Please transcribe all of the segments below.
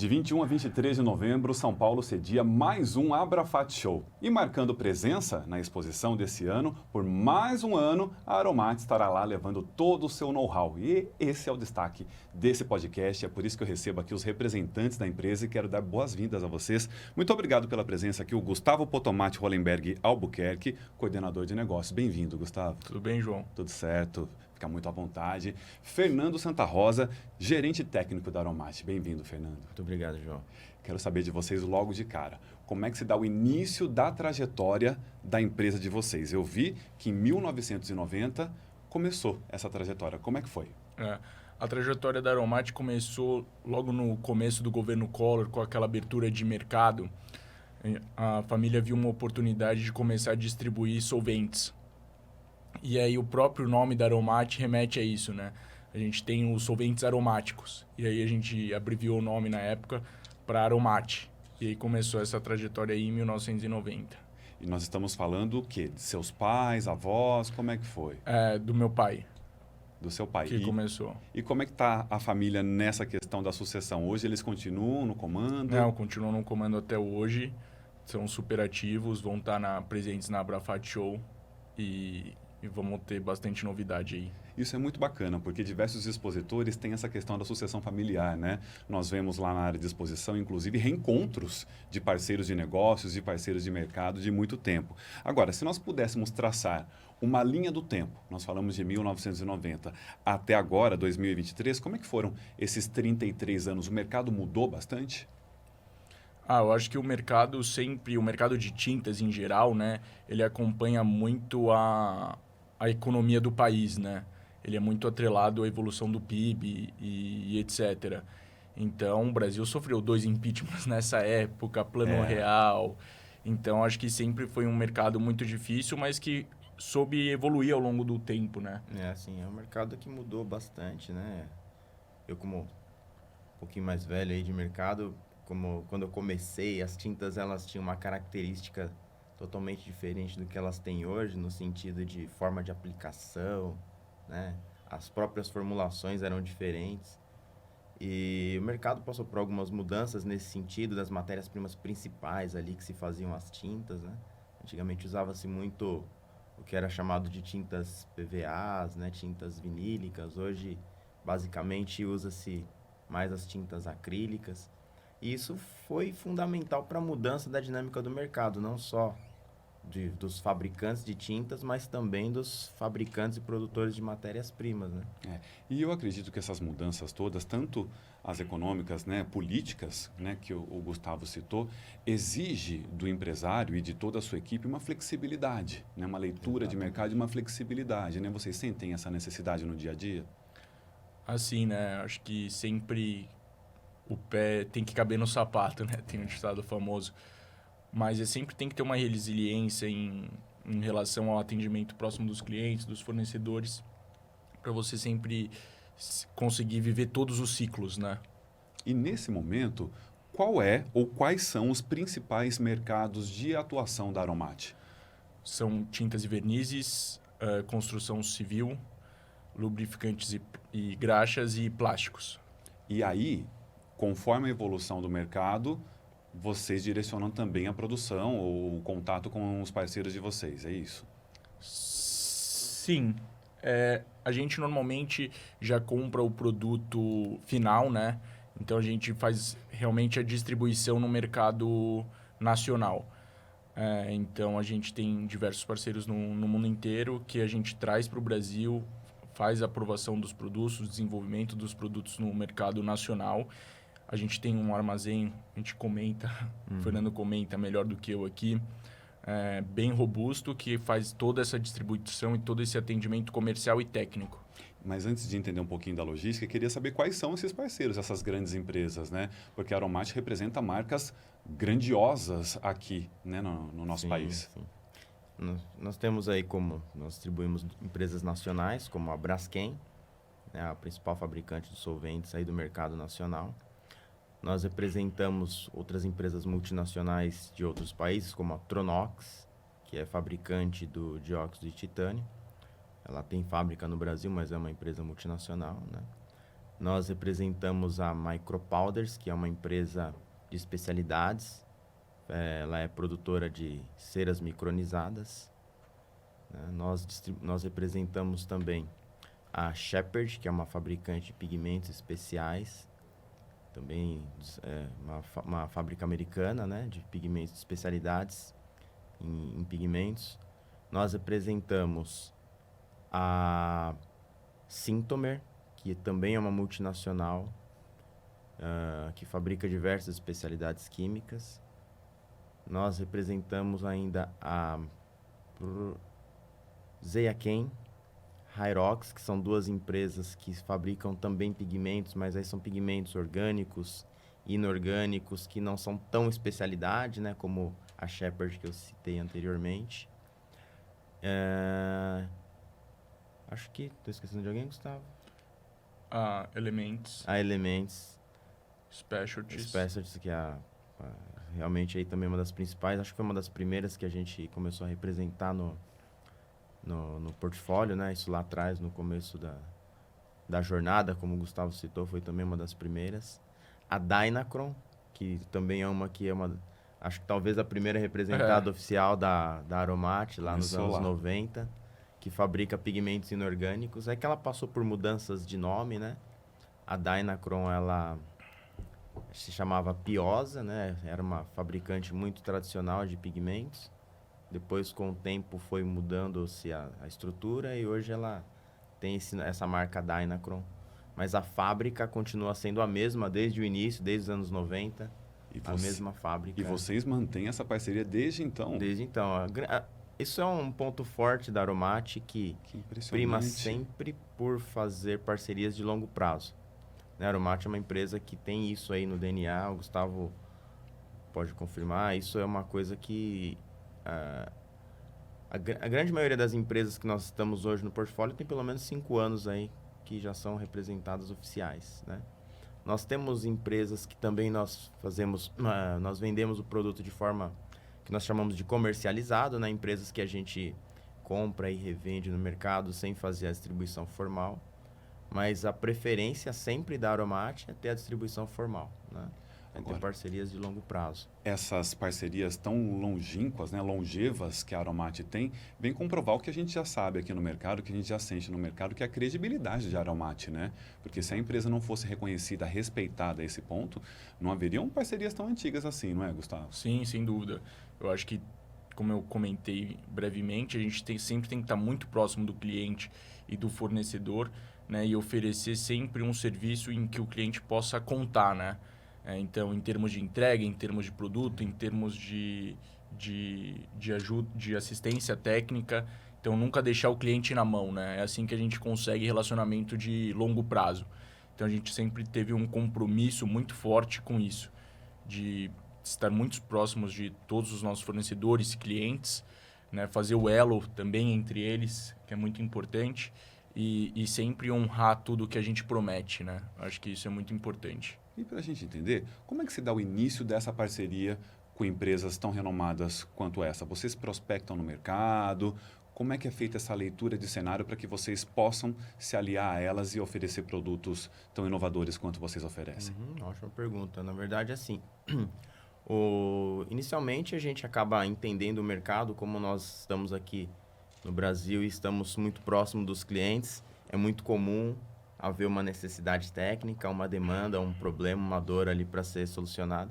De 21 a 23 de novembro, São Paulo cedia mais um Abrafat Show. E marcando presença na exposição desse ano, por mais um ano, a Aromate estará lá levando todo o seu know-how. E esse é o destaque desse podcast, é por isso que eu recebo aqui os representantes da empresa e quero dar boas-vindas a vocês. Muito obrigado pela presença aqui, o Gustavo Potomati Hollenberg Albuquerque, coordenador de negócios. Bem-vindo, Gustavo. Tudo bem, João? Tudo certo. Fica muito à vontade. Fernando Santa Rosa, gerente técnico da Aromate. Bem-vindo, Fernando. Muito obrigado, João. Quero saber de vocês logo de cara. Como é que se dá o início da trajetória da empresa de vocês? Eu vi que em 1990 começou essa trajetória. Como é que foi? A trajetória da Aromate começou logo no começo do governo Collor, com aquela abertura de mercado. A família viu uma oportunidade de começar a distribuir solventes. E aí o próprio nome da Aromate remete a isso, né? A gente tem os solventes aromáticos. E aí a gente abreviou o nome na época para Aromate. E aí começou essa trajetória aí em 1990. E nós estamos falando o quê? De seus pais, avós? Como é que foi? Do meu pai. Do seu pai. Que começou. E como é que está a família nessa questão da sucessão? Hoje eles continuam no comando? Não, continuam no comando até hoje. São super ativos, vão estar presentes na Abrafat Show e vamos ter bastante novidade aí. Isso é muito bacana, porque diversos expositores têm essa questão da sucessão familiar, né? Nós vemos lá na área de exposição, inclusive, reencontros de parceiros de negócios, de parceiros de mercado de muito tempo. Agora, se nós pudéssemos traçar uma linha do tempo, nós falamos de 1990 até agora, 2023, como é que foram esses 33 anos? O mercado mudou bastante? Eu acho que o mercado de tintas em geral, né? Ele acompanha muito a economia do país, né? Ele é muito atrelado à evolução do PIB e etc. Então, o Brasil sofreu 2 impeachments nessa época, plano real. Então, acho que sempre foi um mercado muito difícil, mas que soube evoluir ao longo do tempo, né? É um mercado que mudou bastante, né? Eu, como um pouquinho mais velho aí de mercado, quando eu comecei, as tintas elas tinham uma característica totalmente diferente do que elas têm hoje, no sentido de forma de aplicação, né? As próprias formulações eram diferentes. E o mercado passou por algumas mudanças nesse sentido, das matérias-primas principais ali que se faziam as tintas, né? Antigamente usava-se muito o que era chamado de tintas PVAs, né? Tintas vinílicas. Hoje, basicamente, usa-se mais as tintas acrílicas. E isso foi fundamental para a mudança da dinâmica do mercado, não só dos fabricantes de tintas, mas também dos fabricantes e produtores de matérias-primas, né? E eu acredito que essas mudanças todas, tanto as econômicas, né, políticas, né, que o Gustavo citou, exige do empresário e de toda a sua equipe uma flexibilidade, né, uma leitura de mercado e uma flexibilidade, né? Vocês sentem essa necessidade no dia a dia? Assim, né? Acho que sempre o pé tem que caber no sapato, né? Tem um ditado famoso. Mas sempre tem que ter uma resiliência em relação ao atendimento próximo dos clientes, dos fornecedores, para você sempre conseguir viver todos os ciclos, né? E nesse momento, qual é ou quais são os principais mercados de atuação da Aromate? São tintas e vernizes, construção civil, lubrificantes e graxas e plásticos. E aí, conforme a evolução do mercado, vocês direcionam também a produção ou o contato com os parceiros de vocês, é isso? Sim. A gente normalmente já compra o produto final, né? Então, a gente faz realmente a distribuição no mercado nacional. Então, a gente tem diversos parceiros no mundo inteiro que a gente traz para o Brasil, faz a aprovação dos produtos, o desenvolvimento dos produtos no mercado nacional. A gente tem um armazém, a gente comenta, o Fernando comenta melhor do que eu aqui, bem robusto, que faz toda essa distribuição e todo esse atendimento comercial e técnico. Mas antes de entender um pouquinho da logística, eu queria saber quais são esses parceiros, essas grandes empresas, né? Porque a Aromate representa marcas grandiosas aqui, né, no nosso país. Sim. Nós temos aí nós distribuímos empresas nacionais, como a Braskem, né, a principal fabricante de solventes aí do mercado nacional. Nós representamos outras empresas multinacionais de outros países, como a Tronox, que é fabricante do dióxido de titânio. Ela tem fábrica no Brasil, mas é uma empresa multinacional, né? Nós representamos a Micropowders, que é uma empresa de especialidades. Ela é produtora de ceras micronizadas, né? Nós representamos também a Shepherd, que é uma fabricante de pigmentos especiais. Também uma fábrica americana, né, de pigmentos de especialidades em pigmentos. Nós representamos a Synthomer, que também é uma multinacional que fabrica diversas especialidades químicas. Nós representamos ainda a Zeaken, Hyrox, que são duas empresas que fabricam também pigmentos, mas aí são pigmentos orgânicos, inorgânicos, que não são tão especialidade, né, como a Shepherd que eu citei anteriormente. Acho que estou esquecendo de alguém, Gustavo. Elements. A Elements. Specialties, que é realmente aí também uma das principais. Acho que foi uma das primeiras que a gente começou a representar no portfólio, né? Isso lá atrás, no começo da jornada, como o Gustavo citou, foi também uma das primeiras. A Dynacron, que também é uma acho que talvez a primeira representada oficial da Aromat, lá nos anos 90, que fabrica pigmentos inorgânicos. É que ela passou por mudanças de nome, né? A Dynacron, ela se chamava Piosa, né? Era uma fabricante muito tradicional de pigmentos. Depois, com o tempo, foi mudando-se a estrutura e hoje ela tem essa marca Dynacron. Mas a fábrica continua sendo a mesma desde o início, desde os anos 90. A mesma fábrica. E vocês mantêm essa parceria desde então? Desde então. Isso é um ponto forte da Aromat que prima sempre por fazer parcerias de longo prazo. A Aromat é uma empresa que tem isso aí no DNA, o Gustavo pode confirmar. Isso é uma coisa que a grande maioria das empresas que nós estamos hoje no portfólio tem pelo menos 5 anos aí que já são representadas oficiais, né? Nós temos empresas que também nós vendemos o produto de forma que nós chamamos de comercializado, né? Empresas que a gente compra e revende no mercado sem fazer a distribuição formal. Mas a preferência sempre da Aromat é ter a distribuição formal, né? Ter parcerias de longo prazo. Essas parcerias tão longínquas, né, longevas que a Aromat tem, vem comprovar o que a gente já sabe aqui no mercado, que a gente já sente no mercado, que é a credibilidade de Aromat, né? Porque se a empresa não fosse reconhecida, respeitada a esse ponto, não haveriam parcerias tão antigas assim, não é, Gustavo? Sim, sem dúvida. Eu acho que, como eu comentei brevemente, a gente sempre tem que estar muito próximo do cliente e do fornecedor, né, e oferecer sempre um serviço em que o cliente possa contar, né? Então, em termos de entrega, em termos de produto, em termos de ajuda, de assistência técnica. Então, nunca deixar o cliente na mão, né? É assim que a gente consegue relacionamento de longo prazo. Então, a gente sempre teve um compromisso muito forte com isso, de estar muito próximos de todos os nossos fornecedores e clientes, né? Fazer o elo também entre eles, que é muito importante, e sempre honrar tudo que a gente promete, né? Acho que isso é muito importante. E para a gente entender, como é que se dá o início dessa parceria com empresas tão renomadas quanto essa? Vocês prospectam no mercado? Como é que é feita essa leitura de cenário para que vocês possam se aliar a elas e oferecer produtos tão inovadores quanto vocês oferecem? Ótima pergunta. Na verdade, assim, inicialmente a gente acaba entendendo o mercado, como nós estamos aqui no Brasil e estamos muito próximo dos clientes. É muito comum haver uma necessidade técnica, uma demanda, um problema, uma dor ali para ser solucionado.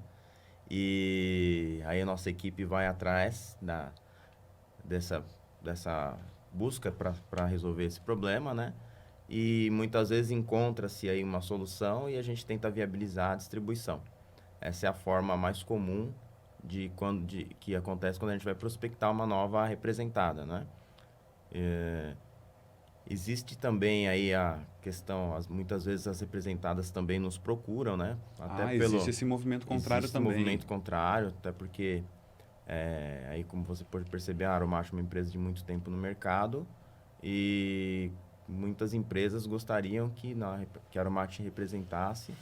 E aí a nossa equipe vai atrás dessa busca para resolver esse problema, né? E muitas vezes encontra-se aí uma solução e a gente tenta viabilizar a distribuição. Essa é a forma mais comum que acontece quando a gente vai prospectar uma nova representada, né? Existe também aí a questão, muitas vezes as representadas também nos procuram, né? Existe esse movimento contrário também. Existe movimento contrário, até porque, aí como você pode perceber, a Aromat é uma empresa de muito tempo no mercado e muitas empresas gostariam que a Aromat representasse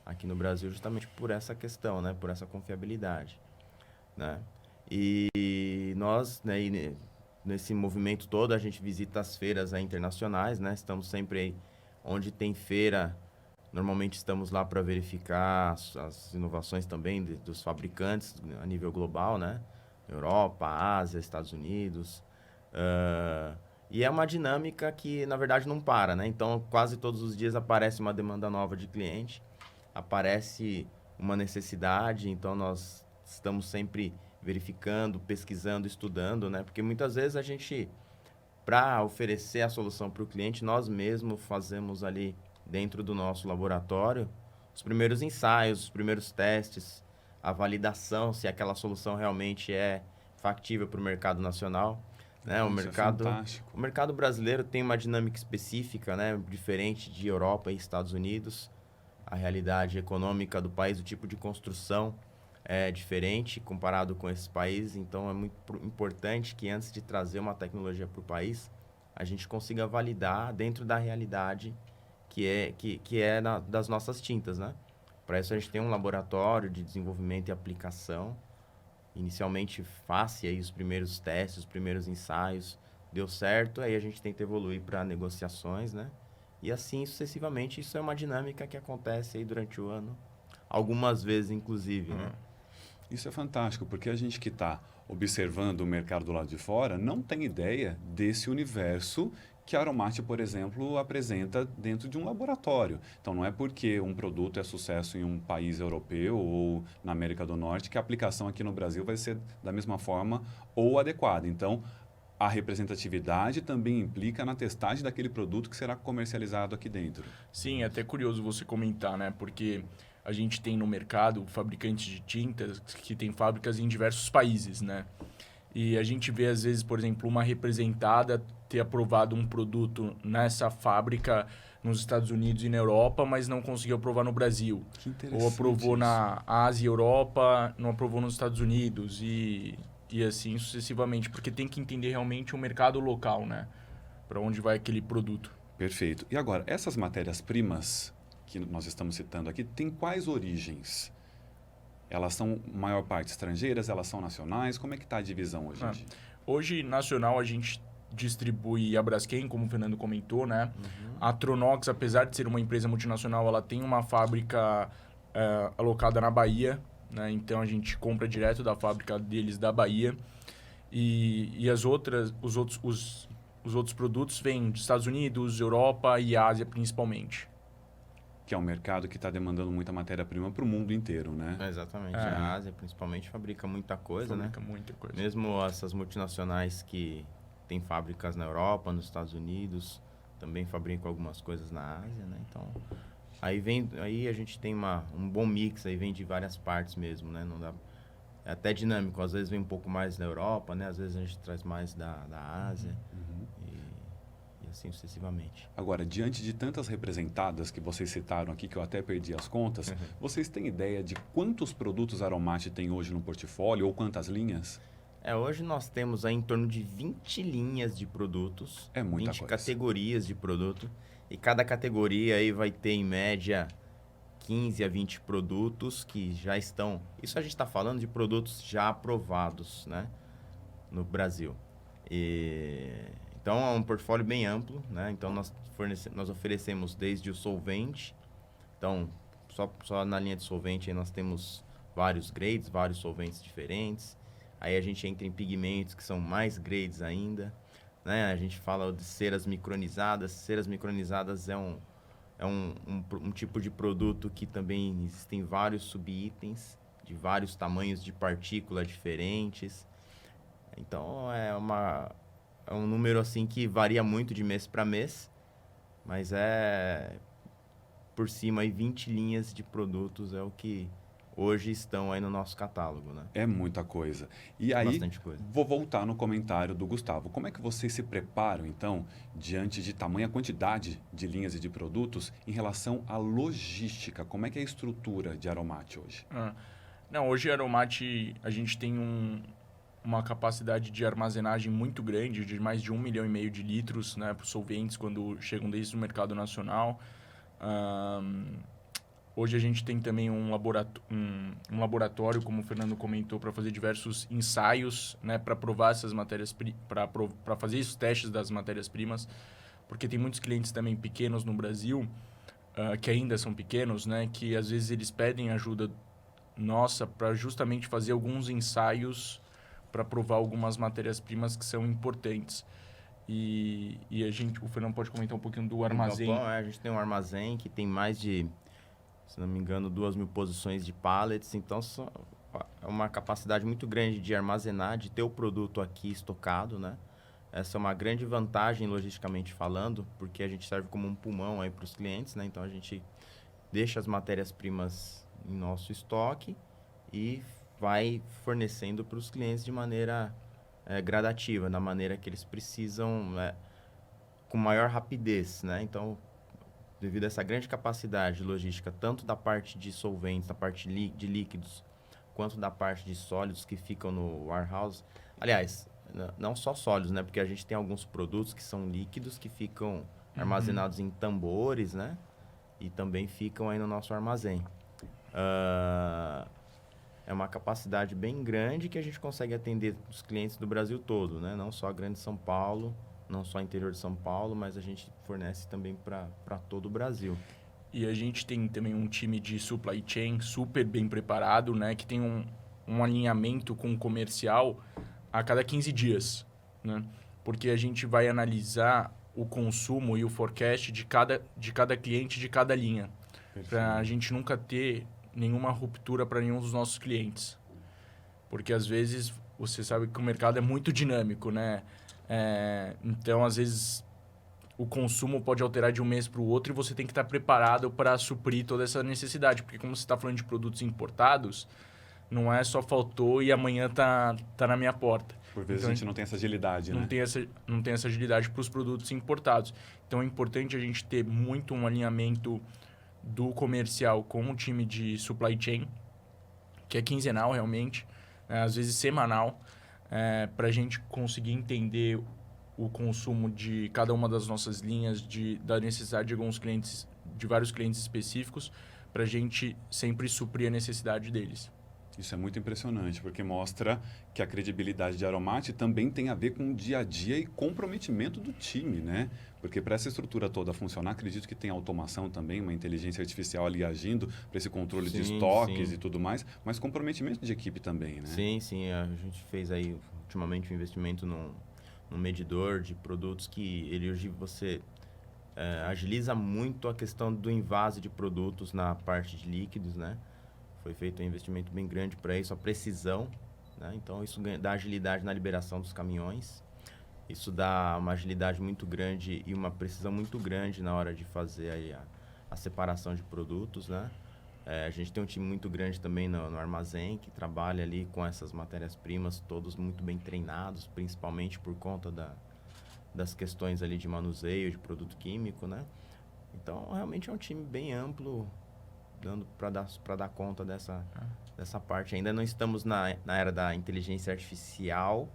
aqui no Brasil justamente por essa questão, né? Por essa confiabilidade, né? E nós, né, nesse movimento todo, a gente visita as feiras internacionais, né? Estamos sempre aí onde tem feira Normalmente estamos lá para verificar as inovações também dos fabricantes a nível global, né? Europa, Ásia, Estados Unidos. E é uma dinâmica que, na verdade, não para, né? Então, quase todos os dias aparece uma demanda nova de cliente, aparece uma necessidade, então nós estamos sempre verificando, pesquisando, estudando, né? Porque muitas vezes a gente, para oferecer a solução para o cliente, nós mesmos fazemos ali dentro do nosso laboratório os primeiros ensaios, os primeiros testes, a validação se aquela solução realmente é factível para o mercado nacional. Né? Isso é fantástico. O mercado brasileiro tem uma dinâmica específica, né? Diferente de Europa e Estados Unidos. A realidade econômica do país, o tipo de construção é diferente comparado com esses países. Então, é muito importante que antes de trazer uma tecnologia para o país, a gente consiga validar dentro da realidade das nossas tintas, né? Para isso, a gente tem um laboratório de desenvolvimento e aplicação. Inicialmente, faz aí os primeiros testes, os primeiros ensaios. Deu certo, aí a gente tenta evoluir para negociações, né? E assim, sucessivamente, isso é uma dinâmica que acontece aí durante o ano. Algumas vezes, inclusive, né? Isso é fantástico, porque a gente que está observando o mercado do lado de fora não tem ideia desse universo que a Aromate, por exemplo, apresenta dentro de um laboratório. Então, não é porque um produto é sucesso em um país europeu ou na América do Norte que a aplicação aqui no Brasil vai ser da mesma forma ou adequada. Então, a representatividade também implica na testagem daquele produto que será comercializado aqui dentro. Sim, é até curioso você comentar, né? Porque a gente tem no mercado fabricantes de tintas que tem fábricas em diversos países, né? E a gente vê, às vezes, por exemplo, uma representada ter aprovado um produto nessa fábrica nos Estados Unidos e na Europa, mas não conseguiu aprovar no Brasil. Que interessante. Ou aprovou isso. na Ásia e Europa, não aprovou nos Estados Unidos e assim sucessivamente. Porque tem que entender realmente o mercado local, né? Para onde vai aquele produto. Perfeito. E agora, essas matérias-primas que nós estamos citando aqui, têm quais origens? Elas são, maior parte, estrangeiras? Elas são nacionais? Como é que está a divisão hoje em dia? Hoje, nacional, a gente distribui a Braskem, como o Fernando comentou, né? A Tronox, apesar de ser uma empresa multinacional, ela tem uma fábrica alocada na Bahia, né? Então, a gente compra direto da fábrica deles da Bahia. E os outros produtos vêm dos Estados Unidos, Europa e Ásia, principalmente. Que é um mercado que está demandando muita matéria-prima para o mundo inteiro, né? Exatamente. A Ásia, principalmente, fabrica muita coisa, Fabrica muita coisa. Mesmo essas multinacionais que têm fábricas na Europa, nos Estados Unidos, também fabricam algumas coisas na Ásia, né? Então, aí a gente tem um bom mix, aí vem de várias partes mesmo, né? Não dá, é até dinâmico, às vezes vem um pouco mais da Europa, né? Às vezes a gente traz mais da Ásia. E assim sucessivamente. Agora, diante de tantas representadas que vocês citaram aqui, que eu até perdi as contas, vocês têm ideia de quantos produtos a Aromate tem hoje no portfólio ou quantas linhas? Hoje nós temos aí em torno de 20 linhas de produtos. É muita 20 coisa. categorias de produto. E cada categoria aí vai ter, em média, 15 a 20 produtos que já estão... Isso a gente está falando de produtos já aprovados, né? No Brasil. Então, é um portfólio bem amplo, né? Então, nós oferecemos desde o solvente. Então, só na linha de solvente aí nós temos vários grades, vários solventes diferentes. Aí a gente entra em pigmentos que são mais grades ainda, né? A gente fala de ceras micronizadas. Ceras micronizadas é um tipo de produto que também existem vários subitens de vários tamanhos de partícula diferentes. Então, é um número assim que varia muito de mês para mês, mas por cima aí 20 linhas de produtos é o que hoje estão aí no nosso catálogo, né? É muita coisa. E aí, Bastante coisa. vou voltar no comentário do Gustavo. Como é que vocês se preparam, então, diante de tamanha quantidade de linhas e de produtos, em relação à logística? Como é que é a estrutura de Aromate hoje? Não, hoje a Aromate, a gente tem uma capacidade de armazenagem muito grande, de mais de 1,5 milhão de litros, né, para os solventes quando chegam desde o mercado nacional. Hoje a gente tem também um laboratório, como o Fernando comentou, para fazer diversos ensaios, né, para provar essas para fazer esses testes das matérias-primas, porque tem muitos clientes também pequenos no Brasil que ainda são pequenos, né, que às vezes eles pedem ajuda nossa para justamente fazer alguns ensaios para provar algumas matérias-primas que são importantes. E o Fernando pode comentar um pouquinho do armazém. Então, a gente tem um armazém que tem mais de, se não me engano, 2.000 posições de pallets. Então, é uma capacidade muito grande de armazenar, de ter o produto aqui estocado, né? Essa é uma grande vantagem, logisticamente falando, porque a gente serve como um pulmão aí para os clientes, né? Então, a gente deixa as matérias-primas em nosso estoque e vai fornecendo para os clientes de maneira gradativa, da maneira que eles precisam, com maior rapidez, né? Então, devido a essa grande capacidade logística, tanto da parte de solventes, da parte de líquidos, quanto da parte de sólidos que ficam no warehouse. Aliás, não só sólidos, né? Porque a gente tem alguns produtos que são líquidos que ficam armazenados em tambores, né? E também ficam aí no nosso armazém. É uma capacidade bem grande que a gente consegue atender os clientes do Brasil todo, né? Não só a Grande São Paulo, não só o interior de São Paulo, mas a gente fornece também para todo o Brasil. E a gente tem também um time de supply chain super bem preparado, né? Que tem um alinhamento com o comercial a cada 15 dias, né? Porque a gente vai analisar o consumo e o forecast de cada cliente, de cada linha. Para a gente nunca ter nenhuma ruptura para nenhum dos nossos clientes. Porque, às vezes, você sabe que o mercado é muito dinâmico, né? Então, às vezes, o consumo pode alterar de um mês para o outro e você tem que estar preparado para suprir toda essa necessidade. Porque, como você está falando de produtos importados, não é só faltou e amanhã tá na minha porta. Por vezes então, a gente não tem essa agilidade, não né? Não tem essa agilidade para os produtos importados. Então, é importante a gente ter muito um alinhamento do comercial com o time de supply chain, que é quinzenal realmente, às vezes semanal, para a gente conseguir entender o consumo de cada uma das nossas linhas, da necessidade de alguns clientes, de vários clientes específicos, para a gente sempre suprir a necessidade deles. Isso é muito impressionante, porque mostra que a credibilidade de Aromati também tem a ver com o dia a dia e comprometimento do time, né? Porque para essa estrutura toda funcionar, acredito que tem automação também, uma inteligência artificial ali agindo para esse controle de estoques e tudo mais, mas comprometimento de equipe também, né? Sim. A gente fez aí ultimamente um investimento num medidor de produtos que ele hoje você agiliza muito a questão do invase de produtos na parte de líquidos, né? Foi feito um investimento bem grande para isso, a precisão, né? Então, isso dá agilidade na liberação dos caminhões. Isso dá uma agilidade muito grande e uma precisão muito grande na hora de fazer aí a separação de produtos, né? A gente tem um time muito grande também no armazém, que trabalha ali com essas matérias-primas, todos muito bem treinados, principalmente por conta das questões ali de manuseio, de produto químico, né? Então, realmente é um time bem amplo, dando para dar conta dessa parte. Ainda não estamos na era da inteligência artificial,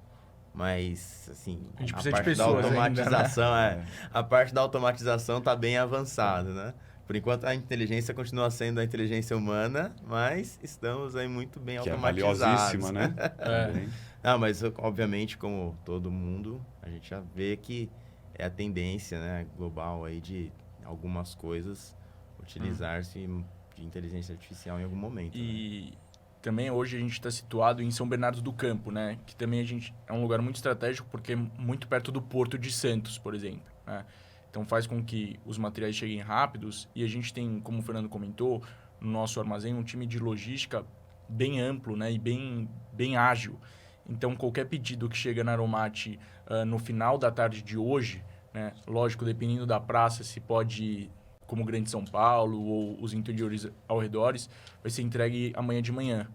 mas assim, a gente parte precisa de pessoas da automatização ainda, né? a parte da automatização está bem avançada, né? Por enquanto a inteligência continua sendo a inteligência humana, mas estamos aí muito bem automatizados. Que é valiosíssima, né? Não, mas obviamente, como todo mundo, a gente já vê que é a tendência, né, global aí de algumas coisas utilizar-se de inteligência artificial em algum momento. E também hoje a gente está situado em São Bernardo do Campo, né? Que também é um lugar muito estratégico porque é muito perto do Porto de Santos, por exemplo, né? Então faz com que os materiais cheguem rápidos e a gente tem, como o Fernando comentou, no nosso armazém um time de logística bem amplo, né? E bem ágil. Então qualquer pedido que chega na Aromati no final da tarde de hoje, né? Lógico, dependendo da praça, se pode, como Grande São Paulo ou os interiores ao redores, vai ser entregue amanhã de manhã.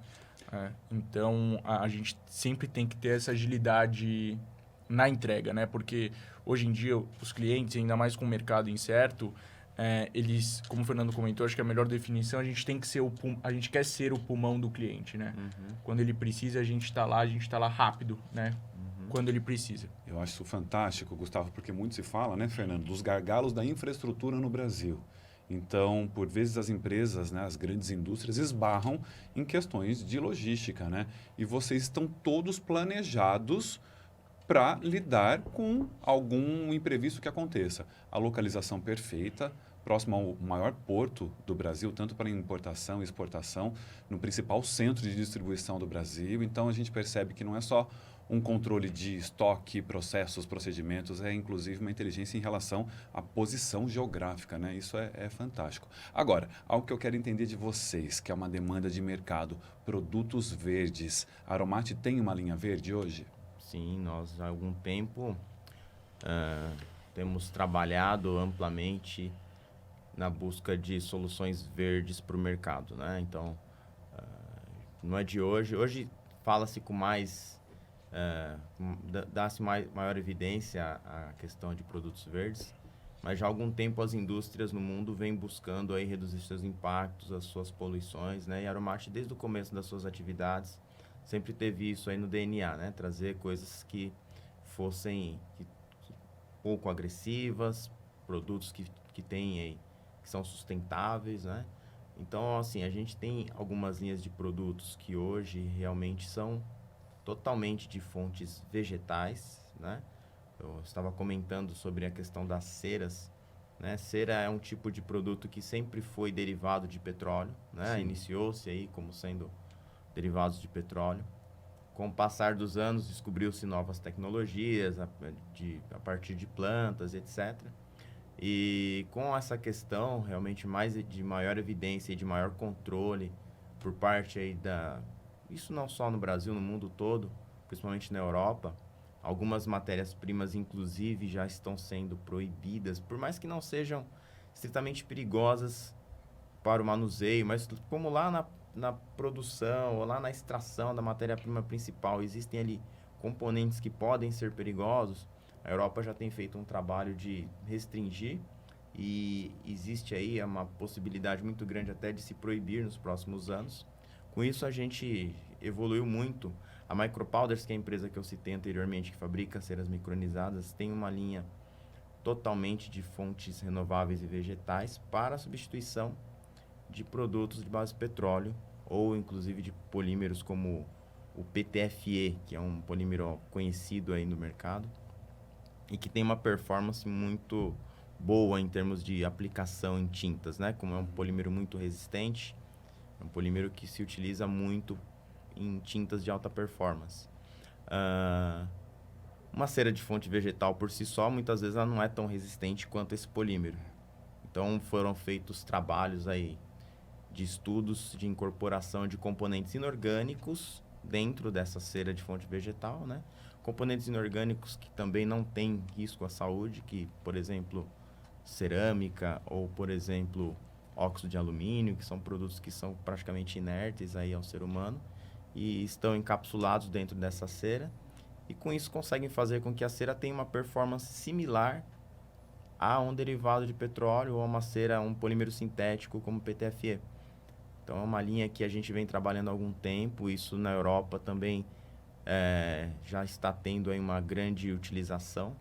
Então, a gente sempre tem que ter essa agilidade na entrega, né? Porque hoje em dia, os clientes, ainda mais com o mercado incerto, eles, como o Fernando comentou, acho que a melhor definição, a gente quer ser o pulmão do cliente, né? Uhum. Quando ele precisa, a gente está lá rápido, né? Quando ele precisa. Eu acho isso fantástico, Gustavo, porque muito se fala, né, Fernando, dos gargalos da infraestrutura no Brasil. Então, por vezes as empresas, né, as grandes indústrias esbarram em questões de logística, né? E vocês estão todos planejados para lidar com algum imprevisto que aconteça. A localização perfeita, próximo ao maior porto do Brasil, tanto para importação e exportação, no principal centro de distribuição do Brasil. Então, a gente percebe que não é só um controle de estoque, processos, procedimentos, é inclusive uma inteligência em relação à posição geográfica, né? Isso é fantástico. Agora, algo que eu quero entender de vocês, que é uma demanda de mercado, produtos verdes. A Aromate tem uma linha verde hoje? Sim, nós há algum tempo temos trabalhado amplamente na busca de soluções verdes para o mercado, né? Então, não é de hoje. Hoje fala-se com mais dá-se maior evidência à questão de produtos verdes, mas já há algum tempo as indústrias no mundo vêm buscando aí reduzir seus impactos, as suas poluições, né? E a Aromate, desde o começo das suas atividades, sempre teve isso aí no DNA, né? Trazer coisas que fossem pouco agressivas, produtos que têm aí, que são sustentáveis, né? Então, assim, a gente tem algumas linhas de produtos que hoje realmente são totalmente de fontes vegetais, né? Eu estava comentando sobre a questão das ceras, né? Cera é um tipo de produto que sempre foi derivado de petróleo, né? Iniciou-se aí como sendo derivados de petróleo. Com o passar dos anos, descobriu-se novas tecnologias a partir de plantas, etc. E com essa questão realmente de maior evidência e de maior controle por parte aí isso não só no Brasil, no mundo todo, principalmente na Europa, algumas matérias-primas, inclusive, já estão sendo proibidas, por mais que não sejam estritamente perigosas para o manuseio, mas como lá na produção ou lá na extração da matéria-prima principal existem ali componentes que podem ser perigosos, a Europa já tem feito um trabalho de restringir e existe aí uma possibilidade muito grande até de se proibir nos próximos anos. Com isso, a gente evoluiu muito. A Micropowders, que é a empresa que eu citei anteriormente, que fabrica ceras micronizadas, tem uma linha totalmente de fontes renováveis e vegetais para a substituição de produtos de base de petróleo ou, inclusive, de polímeros como o PTFE, que é um polímero conhecido aí no mercado e que tem uma performance muito boa em termos de aplicação em tintas, né? Como é um polímero muito resistente, é um polímero que se utiliza muito em tintas de alta performance. Uma cera de fonte vegetal por si só, muitas vezes ela não é tão resistente quanto esse polímero. Então foram feitos trabalhos aí de estudos de incorporação de componentes inorgânicos dentro dessa cera de fonte vegetal, né? Componentes inorgânicos que também não têm risco à saúde, que, por exemplo, cerâmica ou, por exemplo, óxido de alumínio, que são produtos que são praticamente inertes aí ao ser humano e estão encapsulados dentro dessa cera e com isso conseguem fazer com que a cera tenha uma performance similar a um derivado de petróleo ou a uma cera, um polímero sintético como PTFE. Então é uma linha que a gente vem trabalhando há algum tempo, isso na Europa também já está tendo aí uma grande utilização,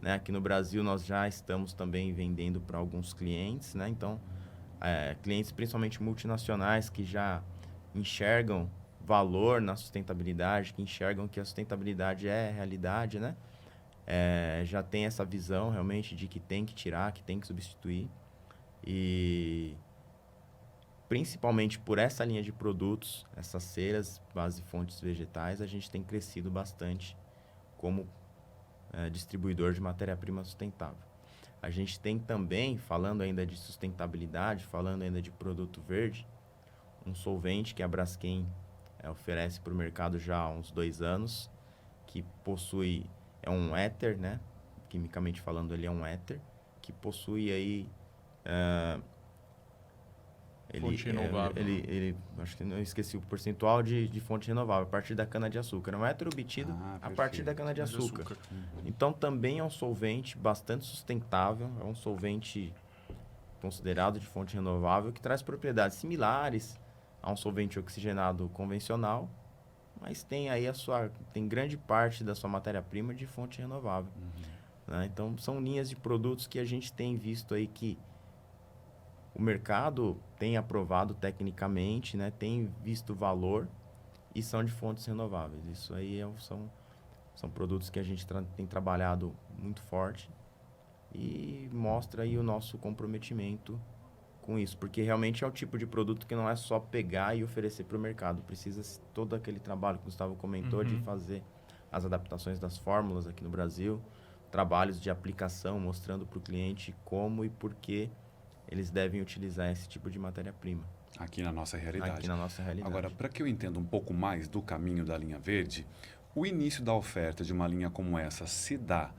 né? Aqui no Brasil nós já estamos também vendendo para alguns clientes, né? Então clientes principalmente multinacionais que já enxergam valor na sustentabilidade, que enxergam que a sustentabilidade é realidade, né? Já tem essa visão realmente de que tem que tirar, que tem que substituir. E principalmente por essa linha de produtos, essas ceras, base fontes vegetais, a gente tem crescido bastante como distribuidor de matéria-prima sustentável. A gente tem também, falando ainda de sustentabilidade, falando ainda de produto verde, um solvente que a Braskem oferece para o mercado já há uns 2 anos, que possui, é um éter, né? Quimicamente falando, ele é um éter, que possui aí... Fonte renovável. Acho que eu esqueci o percentual de fonte renovável, a partir da cana-de-açúcar. É um éter obtido a partir da cana-de-açúcar. Então, também é um solvente bastante sustentável, é um solvente considerado de fonte renovável, que traz propriedades similares a um solvente oxigenado convencional, mas tem aí tem grande parte da sua matéria-prima de fonte renovável. Né? Então, são linhas de produtos que a gente tem visto aí que o mercado tem aprovado tecnicamente, né? Tem visto valor e são de fontes renováveis. Isso aí são produtos que a gente tem trabalhado muito forte e mostra aí o nosso comprometimento com isso, porque realmente é o tipo de produto que não é só pegar e oferecer para o mercado, precisa todo aquele trabalho que o Gustavo comentou de fazer as adaptações das fórmulas aqui no Brasil, trabalhos de aplicação, mostrando para o cliente como e por que eles devem utilizar esse tipo de matéria-prima. Aqui na nossa realidade. Aqui na nossa realidade. Agora, para que eu entenda um pouco mais do caminho da linha verde, o início da oferta de uma linha como essa se dá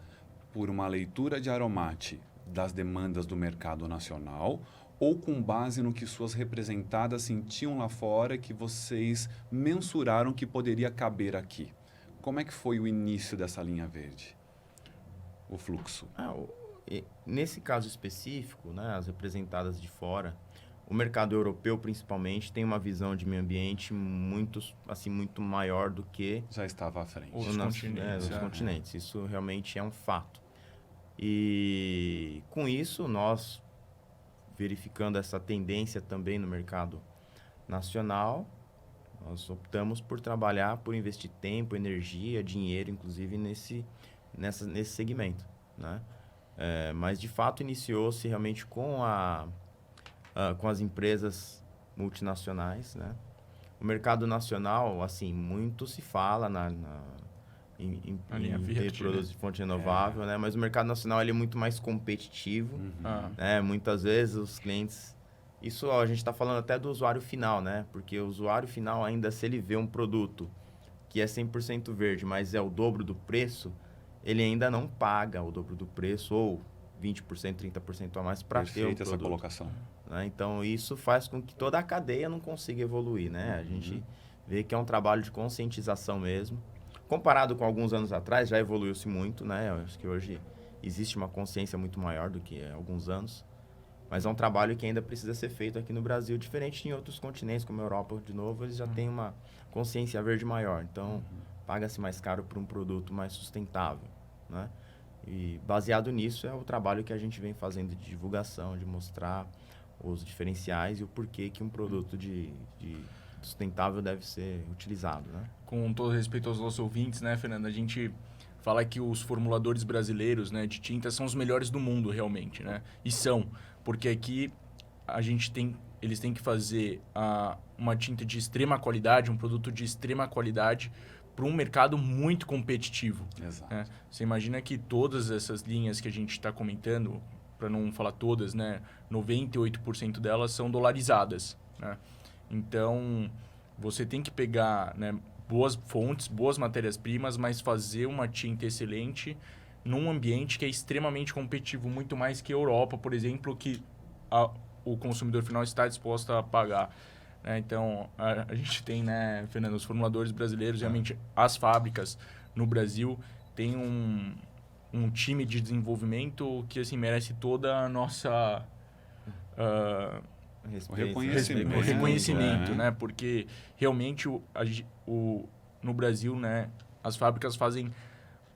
por uma leitura de Aromate das demandas do mercado nacional ou com base no que suas representadas sentiam lá fora que vocês mensuraram que poderia caber aqui? Como é que foi o início dessa linha verde? O fluxo? Nesse caso específico, né, as representadas de fora, o mercado europeu principalmente tem uma visão de meio ambiente muito maior do que já estava à frente. Os continentes. Isso realmente é um fato. E com isso, nós verificando essa tendência também no mercado nacional, nós optamos por trabalhar, por investir tempo, energia, dinheiro, inclusive nesse segmento, né? Mas de fato iniciou-se realmente com as empresas multinacionais, né? O mercado nacional, assim, muito se fala em ter produtos de fonte renovável, né? Mas o mercado nacional ele é muito mais competitivo, né? Muitas vezes os clientes... Isso a gente está falando até do usuário final, né? Porque o usuário final ainda, se ele vê um produto que é 100% verde, mas é o dobro do preço, ele ainda não paga o dobro do preço ou 20%, 30% a mais para ter o produto. Perfeita essa colocação. Né? Então, isso faz com que toda a cadeia não consiga evoluir, né? A gente vê que é um trabalho de conscientização mesmo. Comparado com alguns anos atrás, já evoluiu-se muito, né? Eu acho que hoje existe uma consciência muito maior do que há alguns anos. Mas é um trabalho que ainda precisa ser feito aqui no Brasil, diferente em outros continentes, como a Europa, de novo, eles já têm uma consciência verde maior. Então, paga-se mais caro por um produto mais sustentável, né? E baseado nisso é o trabalho que a gente vem fazendo de divulgação, de mostrar os diferenciais e o porquê que um produto de sustentável deve ser utilizado, né? Com todo respeito aos nossos ouvintes, né, Fernando? A gente fala que os formuladores brasileiros, né, de tinta são os melhores do mundo, realmente, né? E são, porque aqui eles têm que fazer uma tinta de extrema qualidade, um produto de extrema qualidade para um mercado muito competitivo. Exato. Né? Você imagina que todas essas linhas que a gente está comentando, para não falar todas, né, 98% delas são dolarizadas, né? Então, você tem que pegar, né, boas fontes, boas matérias-primas, mas fazer uma tinta excelente num ambiente que é extremamente competitivo, muito mais que a Europa, por exemplo, que o consumidor final está disposto a pagar. Né? Então, a gente tem, né, Fernando, os formuladores brasileiros, realmente as fábricas no Brasil têm um time de desenvolvimento que assim, merece toda a nossa... o reconhecimento, né? Porque realmente no Brasil, né, as fábricas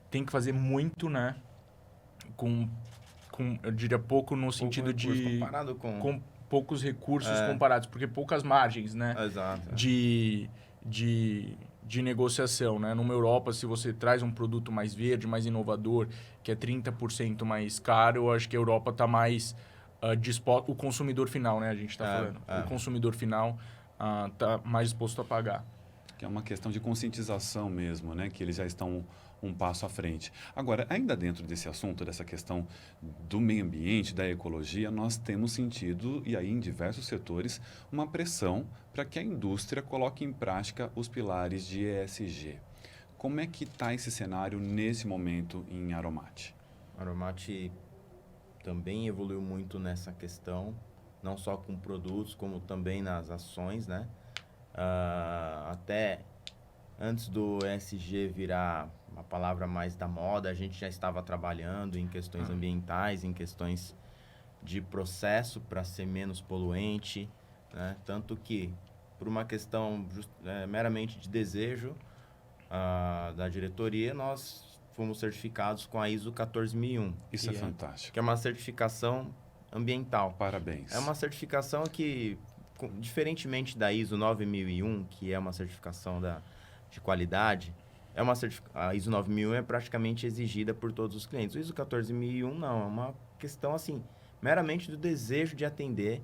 tem que fazer muito, né, com eu diria pouco no sentido de comparado com poucos recursos comparados, porque poucas margens, né? Exato. De negociação, né? Numa Europa, se você traz um produto mais verde, mais inovador, que é 30% mais caro, eu acho que a Europa está mais disposto, o consumidor final, né? A gente está falando. O consumidor final está mais disposto a pagar. Que é uma questão de conscientização mesmo, né? Que eles já estão um passo à frente. Agora, ainda dentro desse assunto, dessa questão do meio ambiente, da ecologia, nós temos sentido, e aí em diversos setores, uma pressão para que a indústria coloque em prática os pilares de ESG. Como é que está esse cenário nesse momento em Aromate? Aromate também evoluiu muito nessa questão, não só com produtos, como também nas ações, né? Até antes do ESG virar uma palavra mais da moda, a gente já estava trabalhando em questões ambientais, em questões de processo para ser menos poluente, né? Tanto que, por uma questão meramente de desejo da diretoria, nós fomos certificados com a ISO 14001. Isso é fantástico. Que é uma certificação ambiental. Parabéns. É uma certificação que, diferentemente da ISO 9001, que é uma certificação de qualidade, A ISO 9001 é praticamente exigida por todos os clientes. O ISO 14001 não, é uma questão assim, meramente do desejo de atender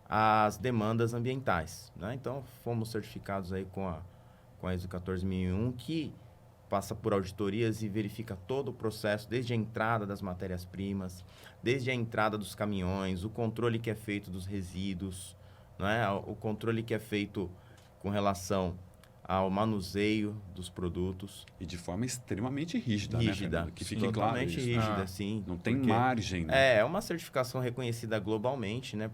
às demandas ambientais, né? Então, fomos certificados aí com a ISO 14001, que passa por auditorias e verifica todo o processo, desde a entrada das matérias-primas, desde a entrada dos caminhões, o controle que é feito dos resíduos, né? O controle que é feito com relação ao manuseio dos produtos. E de forma extremamente rígida, né, Rígida, Fernando? Que sim, fique claro totalmente isso. rígida, Ah, sim. Não tem porque margem, né? é uma certificação reconhecida globalmente, né?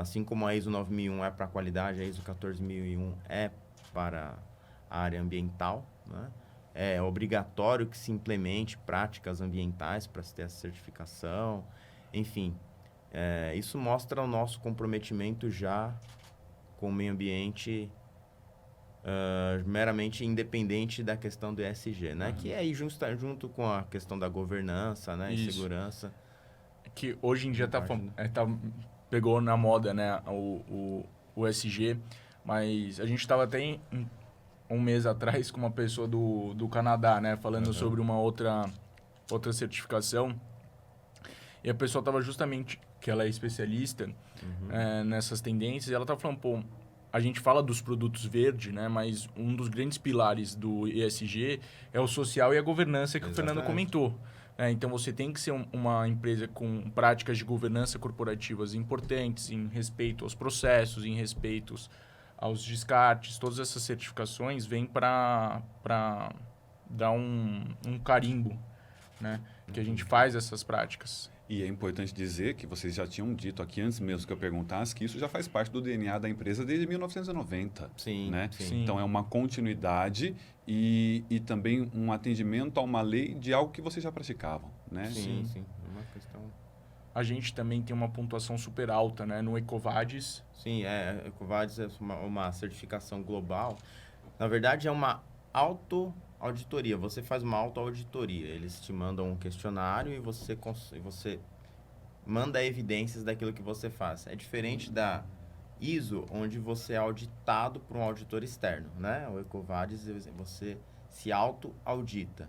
Assim como a ISO 9001 é para a qualidade, a ISO 14001 é para a área ambiental, né? É obrigatório que se implemente práticas ambientais para se ter essa certificação. Enfim, isso mostra o nosso comprometimento já com o meio ambiente, meramente independente da questão do ESG, né? Que é aí junto com a questão da governança, né? E Isso. segurança. Que hoje em dia Parte, né? pegou na moda, né, o SG, mas a gente estava até um mês atrás com uma pessoa do Canadá, né, falando sobre uma outra certificação, e a pessoa estava justamente, que ela é especialista nessas tendências, e ela estava falando, pô, a gente fala dos produtos verdes, né, mas um dos grandes pilares do ESG é o social e a governança que o Fernando comentou. Então, você tem que ser uma empresa com práticas de governança corporativas importantes, em respeito aos processos, em respeito aos descartes. Todas essas certificações vêm para dar um carimbo, né? Que a gente faz essas práticas. E é importante dizer que vocês já tinham dito aqui, antes mesmo que eu perguntasse, que isso já faz parte do DNA da empresa desde 1990. Sim, né? sim. Então, é uma continuidade e também um atendimento a uma lei de algo que vocês já praticavam. Né? Sim. É uma questão... A gente também tem uma pontuação super alta, né? No EcoVadis. Sim, EcoVadis é uma certificação global. Na verdade, é uma autoauditoria. Você faz uma autoauditoria. Eles te mandam um questionário e você manda evidências daquilo que você faz. É diferente da ISO, onde você é auditado por um auditor externo, né? O EcoVadis, você se auto-audita.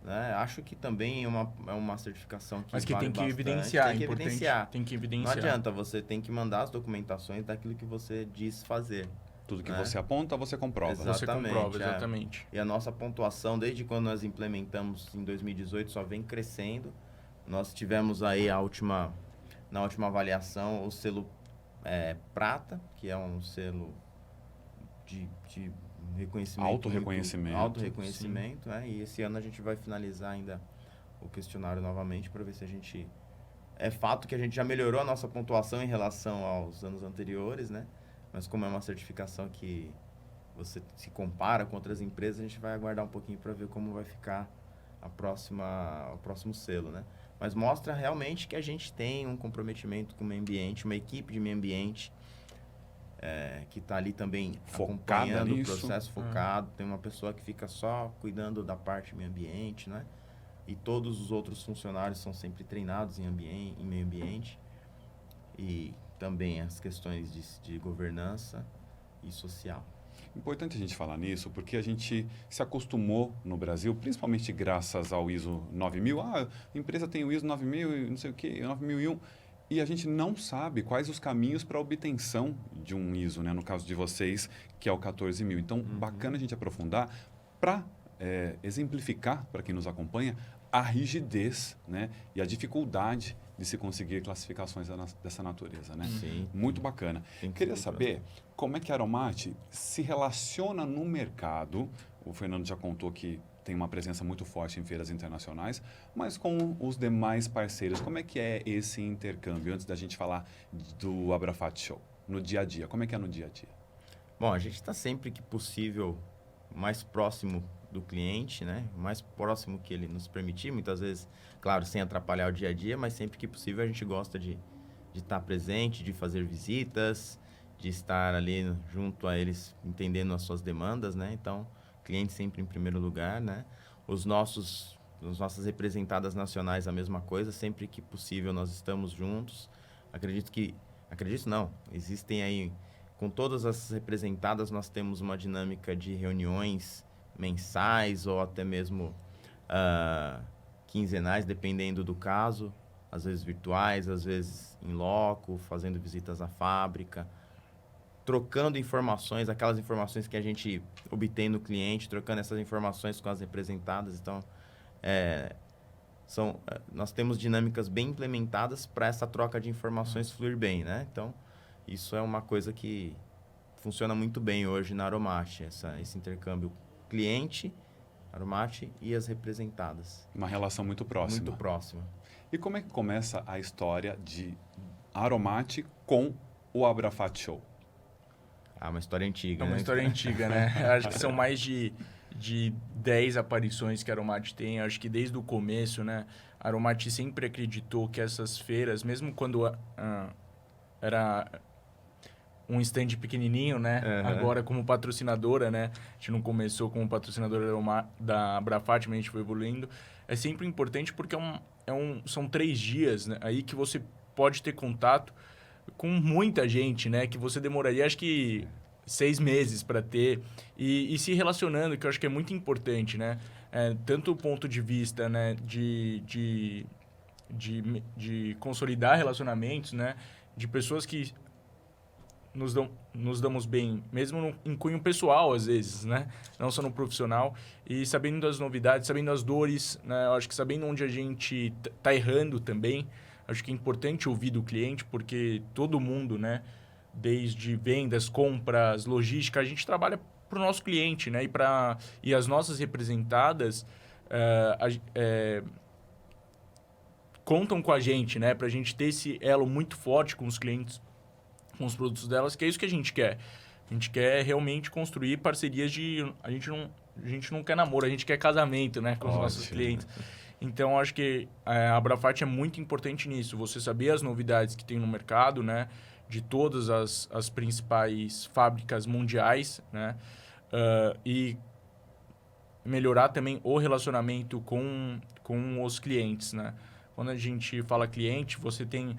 Né? Acho que também é uma certificação que Mas que vale tem que bastante. evidenciar, Tem que importante. evidenciar. Tem que Não evidenciar. adianta, você tem que mandar as documentações daquilo que você diz fazer. Tudo que né? você aponta, você comprova. Exato. Você Exatamente, comprova, exatamente. E a nossa pontuação, desde quando nós implementamos em 2018, só vem crescendo. Nós tivemos aí na última avaliação o selo prata, que é um selo de reconhecimento. Autorreconhecimento. Autorreconhecimento, né? E esse ano a gente vai finalizar ainda o questionário novamente para ver se a gente... É fato que a gente já melhorou a nossa pontuação em relação aos anos anteriores, né? Mas como é uma certificação que você se compara com outras empresas, a gente vai aguardar um pouquinho para ver como vai ficar o próximo selo, né? Mas mostra realmente que a gente tem um comprometimento com o meio ambiente, uma equipe de meio ambiente que está ali também Focada acompanhando nisso. o processo, focado. Tem uma pessoa que fica só cuidando da parte meio ambiente, né? E todos os outros funcionários são sempre treinados em meio ambiente. E também as questões de governança e social. Importante a gente falar nisso, porque a gente se acostumou no Brasil, principalmente graças ao ISO 9000. A empresa tem o ISO 9000 e não sei o quê, 9001. E a gente não sabe quais os caminhos para a obtenção de um ISO, né? No caso de vocês, que é o 14000. Então, bacana a gente aprofundar para exemplificar para quem nos acompanha a rigidez, né? E a dificuldade de se conseguir classificações dessa natureza, né? Sim. Muito bacana. Queria saber como é que a Aromate se relaciona no mercado. O Fernando já contou que tem uma presença muito forte em feiras internacionais, mas com os demais parceiros, como é que é esse intercâmbio? Antes da gente falar do Abrafat Show, no dia a dia, como é que é no dia a dia? Bom, a gente está sempre que possível mais próximo do cliente, né? O mais próximo que ele nos permitir, muitas vezes, claro, sem atrapalhar o dia a dia, mas sempre que possível a gente gosta de estar presente, de fazer visitas, de estar ali junto a eles, entendendo as suas demandas, né? Então, cliente sempre em primeiro lugar, né? As nossas representadas nacionais, a mesma coisa, sempre que possível nós estamos juntos. Acredito não, existem aí, com todas as representadas, nós temos uma dinâmica de reuniões mensais ou até mesmo quinzenais, dependendo do caso. Às vezes virtuais, às vezes em loco, fazendo visitas à fábrica, trocando informações, aquelas informações que a gente obtém no cliente, trocando essas informações com as representadas. Então, nós temos dinâmicas bem implementadas para essa troca de informações fluir bem, né? Então, isso é uma coisa que funciona muito bem hoje na Aromate, esse intercâmbio cliente, Aromate e as representadas. Uma relação muito próxima. Muito próxima. E como é que começa a história de Aromate com o Abrafat Show? Uma história antiga, É uma história antiga, né? Acho que são mais de 10 aparições que a Aromate tem. Acho que desde o começo, né? A Aromate sempre acreditou que essas feiras, mesmo quando era um stand pequenininho, né? Uhum. Agora como patrocinadora, né? A gente não começou como patrocinadora da Abrafat, mas a gente foi evoluindo. É sempre importante porque são 3 dias, né? Aí que você pode ter contato com muita gente, né? Que você demoraria, acho que 6 meses para ter. E se relacionando, que eu acho que é muito importante, né? Tanto o ponto de vista, né? De consolidar relacionamentos, né? De pessoas que nos damos bem, mesmo em cunho pessoal, às vezes, né? Não só no profissional. E sabendo das novidades, sabendo as dores, né? Eu acho que sabendo onde a gente tá errando também. Acho que é importante ouvir do cliente, porque todo mundo, né? Desde vendas, compras, logística, a gente trabalha para o nosso cliente, né? E as nossas representadas contam com a gente, né? Para a gente ter esse elo muito forte com os clientes, com os produtos delas, que é isso que a gente quer. A gente quer realmente construir parcerias A gente não quer namoro, a gente quer casamento, né? Com os nossos clientes. Então, acho que a Abrafat é muito importante nisso. Você saber as novidades que tem no mercado, né? De todas as principais fábricas mundiais, né? E melhorar também o relacionamento com os clientes, né? Quando a gente fala cliente, você tem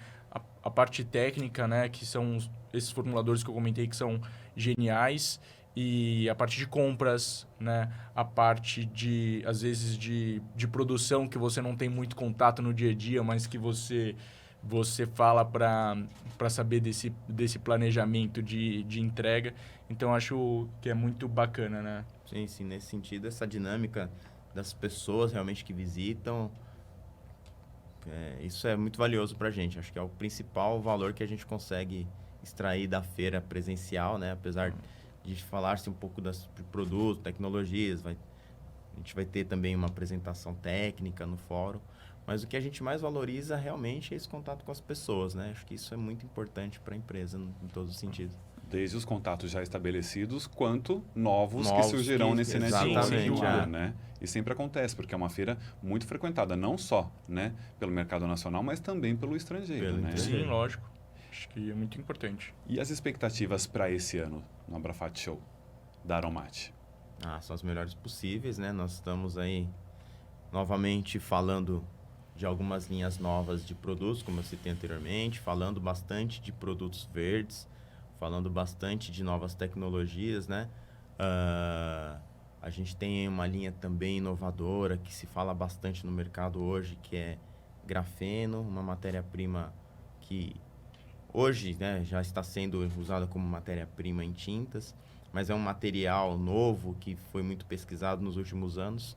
a parte técnica, né? Que são esses formuladores que eu comentei que são geniais. E a parte de compras, né? A parte às vezes, de produção, que você não tem muito contato no dia a dia, mas que você fala para saber desse planejamento de entrega. Então, acho que é muito bacana, né? Sim, nesse sentido, essa dinâmica das pessoas realmente que visitam, isso é muito valioso para a gente. Acho que é o principal valor que a gente consegue extrair da feira presencial, né? Apesar de falar-se um pouco de produtos, tecnologias, a gente vai ter também uma apresentação técnica no fórum, mas o que a gente mais valoriza realmente é esse contato com as pessoas, né? Acho que isso é muito importante para a empresa em todos os sentidos. Desde os contatos já estabelecidos, quanto novos que surgirão nesse networking, né? E sempre acontece, porque é uma feira muito frequentada, não só, né, pelo mercado nacional, mas também pelo estrangeiro, né? Sim, lógico. Acho que é muito importante. E as expectativas para esse ano no Abrafat Show da Aromate? São as melhores possíveis, né? Nós estamos aí novamente falando de algumas linhas novas de produtos, como eu citei anteriormente, falando bastante de produtos verdes, falando bastante de novas tecnologias, né? A gente tem uma linha também inovadora que se fala bastante no mercado hoje, que é grafeno, uma matéria-prima que hoje, né, já está sendo usada como matéria-prima em tintas, mas é um material novo que foi muito pesquisado nos últimos anos.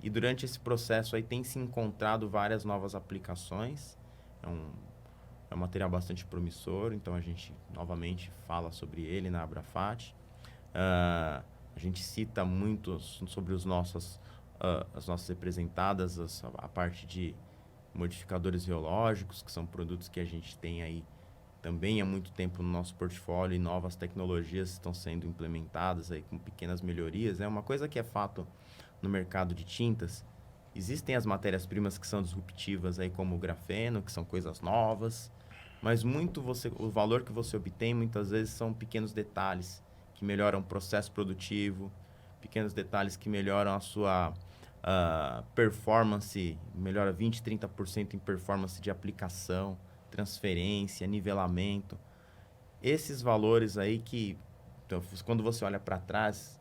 E durante esse processo aí tem se encontrado várias novas aplicações. É um material bastante promissor, então a gente novamente fala sobre ele na Abrafat. A gente cita muito sobre as nossas representadas, a parte de modificadores biológicos, que são produtos que a gente tem aí também há muito tempo no nosso portfólio, e novas tecnologias estão sendo implementadas aí com pequenas melhorias. É uma coisa que é fato no mercado de tintas. Existem as matérias-primas que são disruptivas, aí, como o grafeno, que são coisas novas, mas o valor que você obtém muitas vezes são pequenos detalhes que melhoram o processo produtivo, pequenos detalhes que melhoram a sua performance, melhora 20%, 30% em performance de aplicação, transferência, nivelamento. Esses valores aí que, então, quando você olha para trás,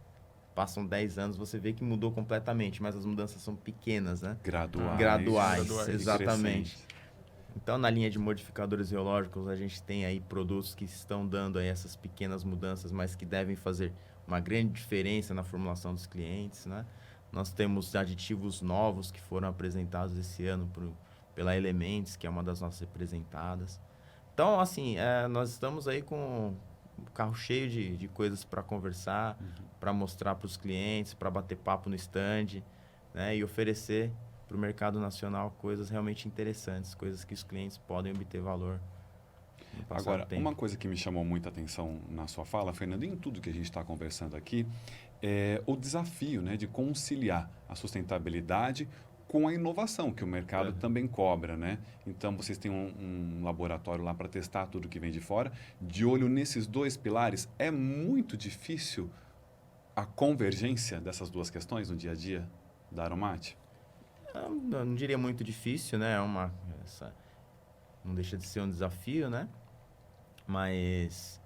passam 10 anos, você vê que mudou completamente, mas as mudanças são pequenas, né? Graduais. Graduais, e exatamente. crescentes. Então, na linha de modificadores geológicos, a gente tem aí produtos que estão dando aí essas pequenas mudanças, mas que devem fazer uma grande diferença na formulação dos clientes, né? Nós temos aditivos novos que foram apresentados esse ano pela Elements, que é uma das nossas representadas. Então, assim, nós estamos aí com o carro cheio de coisas para conversar, para mostrar para os clientes, para bater papo no stand, né? E oferecer para o mercado nacional coisas realmente interessantes, coisas que os clientes podem obter valor no passar Agora, do tempo. uma coisa que me chamou muita atenção na sua fala, Fernando, e em tudo que a gente está conversando aqui, é o desafio, né, de conciliar a sustentabilidade com a inovação, que o mercado também cobra, né? Então, vocês têm um laboratório lá para testar tudo que vem de fora. De olho nesses dois pilares, é muito difícil a convergência dessas duas questões no dia a dia da Aromate? Não diria muito difícil, né? Não deixa de ser um desafio, né? Mas,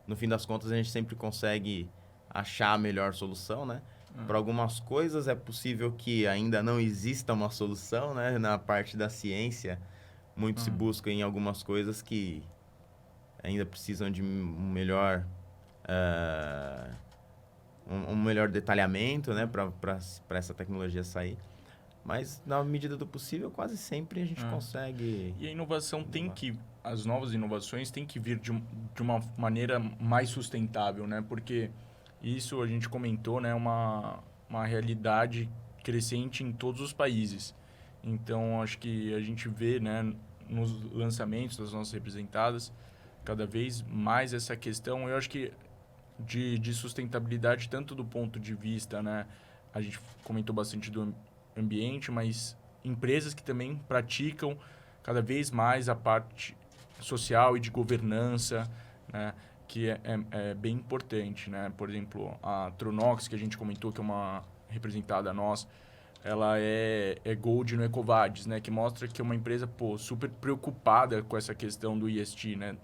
no fim das contas, a gente sempre consegue achar a melhor solução, né? Para algumas coisas é possível que ainda não exista uma solução, né? Na parte da ciência, muito se busca em algumas coisas que ainda precisam de um melhor detalhamento, né? Para essa tecnologia sair. Mas, na medida do possível, quase sempre a gente consegue... E a inovação as novas inovações têm que vir de uma maneira mais sustentável, né? Porque isso a gente comentou, né? Uma realidade crescente em todos os países. Então, acho que a gente vê, né? Nos lançamentos das nossas representadas, cada vez mais essa questão. Eu acho que de sustentabilidade, tanto do ponto de vista, né? A gente comentou bastante do ambiente, mas empresas que também praticam cada vez mais a parte social e de governança, né? Que é bem importante, né? Por exemplo, a Tronox, que a gente comentou, que é uma representada nossa, ela é Gold no EcoVadis, né? Que mostra que é uma empresa, super preocupada com essa questão do ESG, né?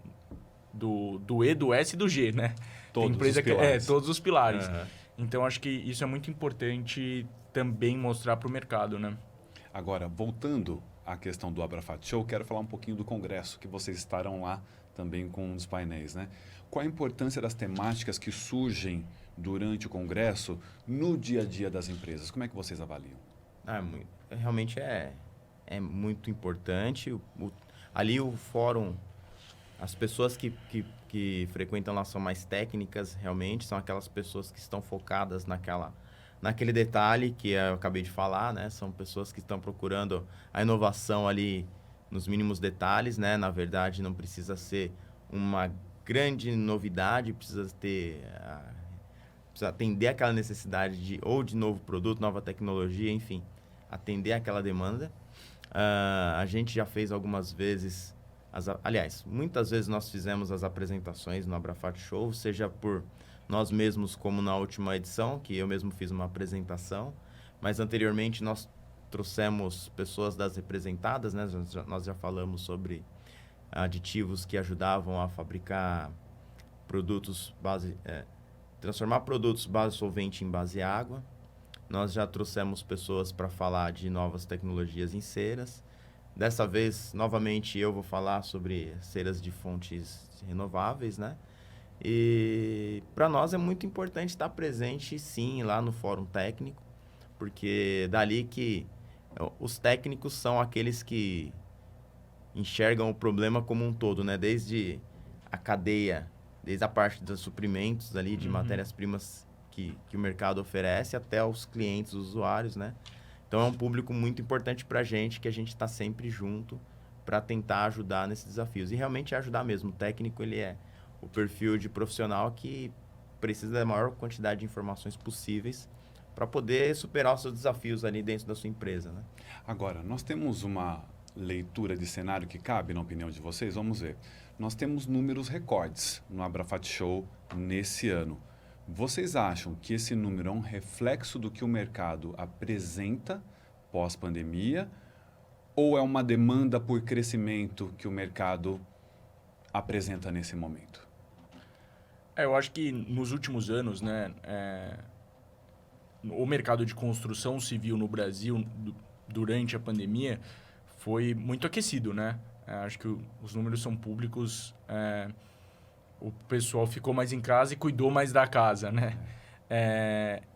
Do E, do S e do G, né? Todos Tem empresa os pilares. todos os pilares. Então, acho que isso é muito importante também mostrar para o mercado, né? Agora, voltando à questão do Abrafat Show, quero falar um pouquinho do congresso, que vocês estarão lá também com os painéis, né? Qual a importância das temáticas que surgem durante o congresso no dia a dia das empresas? Como é que vocês avaliam? Realmente é muito importante. Ali o fórum, as pessoas que frequentam lá são mais técnicas, realmente, são aquelas pessoas que estão focadas naquele detalhe que eu acabei de falar, né? São pessoas que estão procurando a inovação ali nos mínimos detalhes, né? Na verdade, não precisa ser uma grande novidade, precisa atender aquela necessidade de novo produto, nova tecnologia, enfim, atender aquela demanda. A gente já fez algumas vezes, aliás, muitas vezes nós fizemos as apresentações no Abrafat Show, seja por nós mesmos, como na última edição, que eu mesmo fiz uma apresentação, mas anteriormente nós trouxemos pessoas das representadas, né? Nós já falamos sobre aditivos que ajudavam a fabricar produtos transformar produtos base solvente em base água. Nós já trouxemos pessoas para falar de novas tecnologias em ceras. Dessa vez, novamente, eu vou falar sobre ceras de fontes renováveis, né? E para nós é muito importante estar presente, sim, lá no fórum técnico, porque dali que os técnicos são aqueles que enxergam o problema como um todo, né? Desde a cadeia, desde a parte dos suprimentos ali, de matérias-primas que o mercado oferece, até os clientes, os usuários, né? Então, é um público muito importante para a gente, que a gente está sempre junto para tentar ajudar nesses desafios. E realmente ajudar mesmo. O técnico, ele é o perfil de profissional que precisa da maior quantidade de informações possíveis para poder superar os seus desafios ali dentro da sua empresa, né? Agora, nós temos uma leitura de cenário que cabe na opinião de vocês? Vamos ver. Nós temos números recordes no Abrafat Show nesse ano. Vocês acham que esse número é um reflexo do que o mercado apresenta pós-pandemia ou é uma demanda por crescimento que o mercado apresenta nesse momento? Eu acho que nos últimos anos, né, o mercado de construção civil no Brasil, durante a pandemia, foi muito aquecido, né? Acho que os números são públicos. O pessoal ficou mais em casa e cuidou mais da casa, né?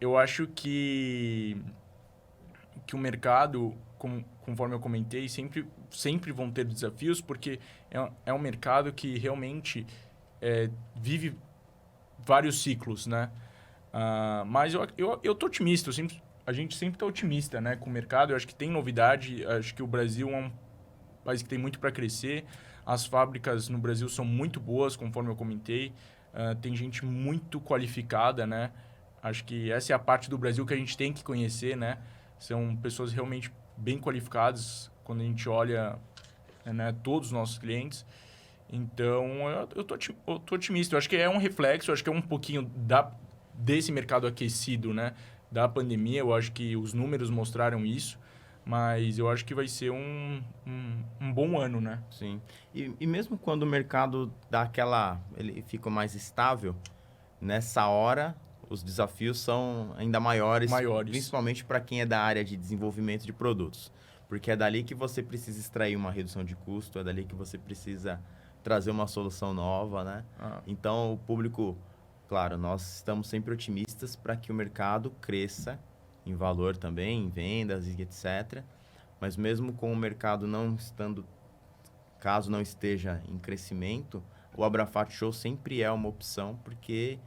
Eu acho que o mercado, conforme eu comentei, sempre vão ter desafios, porque é um mercado que realmente vive vários ciclos, né? Mas eu tô otimista, a gente sempre está otimista, né, com o mercado. Eu acho que tem novidade, acho que o Brasil é um país que tem muito para crescer. As fábricas no Brasil são muito boas, conforme eu comentei. Tem gente muito qualificada, né? Acho que essa é a parte do Brasil que a gente tem que conhecer, né? São pessoas realmente bem qualificadas quando a gente olha, né, todos os nossos clientes. Então, eu tô otimista. Eu acho que é um reflexo, eu acho que é um pouquinho desse mercado aquecido, né, da pandemia. Eu acho que os números mostraram isso, mas eu acho que vai ser um bom ano, né? Sim. E mesmo quando o mercado ele fica mais estável, nessa hora os desafios são ainda maiores. Principalmente para quem é da área de desenvolvimento de produtos. Porque é dali que você precisa extrair uma redução de custo, é dali que você precisa trazer uma solução nova, né? Então, o público, claro, nós estamos sempre otimistas para que o mercado cresça em valor também, em vendas e etc. Mas mesmo com o mercado não estando, caso não esteja em crescimento, o Abrafat Show sempre é uma opção, porque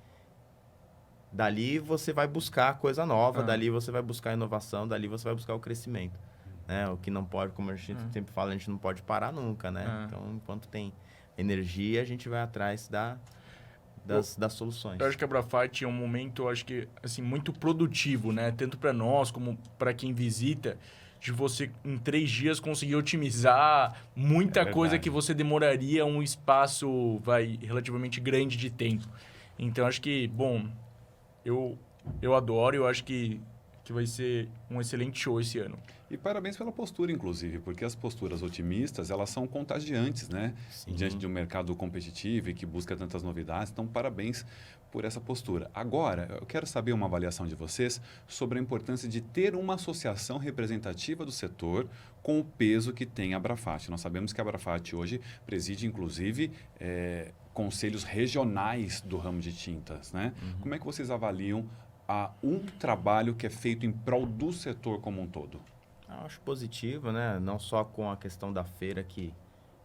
dali você vai buscar coisa nova, dali você vai buscar inovação, dali você vai buscar o crescimento. Né? O que não pode, como a gente sempre fala, a gente não pode parar nunca, né? Então, enquanto tem energia, a gente vai atrás das soluções. Eu acho que a Abrafat é um momento, acho que, assim, muito produtivo, né? Tanto para nós como para quem visita, de você, em 3 dias, conseguir otimizar muita coisa que você demoraria um espaço, relativamente grande de tempo. Então, acho que, bom, eu adoro, eu acho que vai ser um excelente show esse ano. E parabéns pela postura, inclusive, porque as posturas otimistas, elas são contagiantes, né? Sim. Diante de um mercado competitivo e que busca tantas novidades. Então, parabéns por essa postura. Agora, eu quero saber uma avaliação de vocês sobre a importância de ter uma associação representativa do setor com o peso que tem a Abrafat. Nós sabemos que a Abrafat hoje preside, inclusive, conselhos regionais do ramo de tintas, né? Como é que vocês avaliam um trabalho que é feito em prol do setor como um todo? Eu acho positivo, né? Não só com a questão da feira, que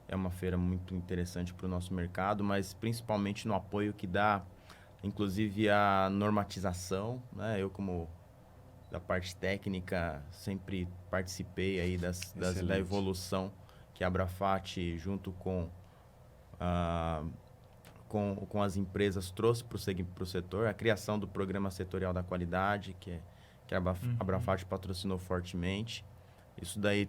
é uma feira muito interessante para o nosso mercado, mas principalmente no apoio que dá, inclusive a normatização, né? Eu, como da parte técnica, sempre participei aí da evolução que a Abrafat, junto com as empresas, trouxe para o setor, a criação do Programa Setorial da Qualidade, que a Abrafat patrocinou fortemente. Isso daí